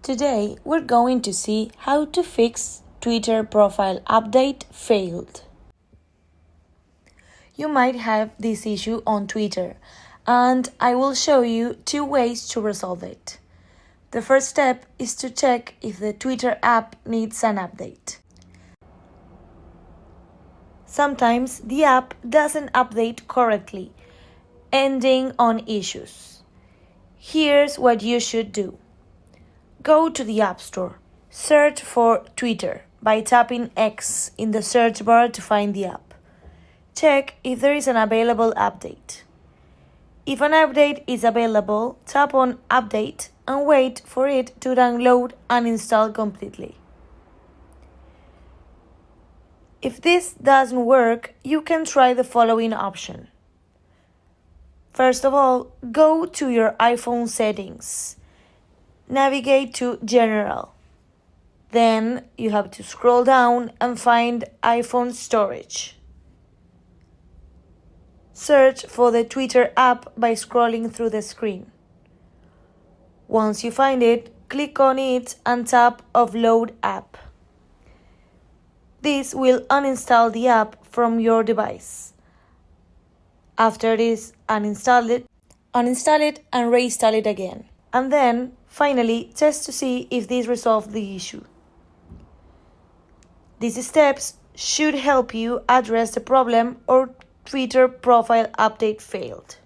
Today we're going to see how to fix Twitter profile update failed. You might have this issue on Twitter, and I will show you two ways to resolve it. The first step is to check if the Twitter app needs an update. Sometimes the app doesn't update correctly, ending on issues. Here's what you should do. Go to the App Store. Search for Twitter by tapping X in the search bar to find the app. Check if there is an available update. If an update is available, tap on Update and wait for it to download and install completely. If this doesn't work, you can try the following option. First of all, go to your iPhone settings. Navigate to General. Then you have to scroll down and find iPhone Storage. Search for the Twitter app by scrolling through the screen. Once you find it, click on it and tap Offload App. This will uninstall the app from your device. After it is uninstall it and reinstall it again. And then, finally, test to see if this resolves the issue. These steps should help you address the problem or Twitter profile update failed.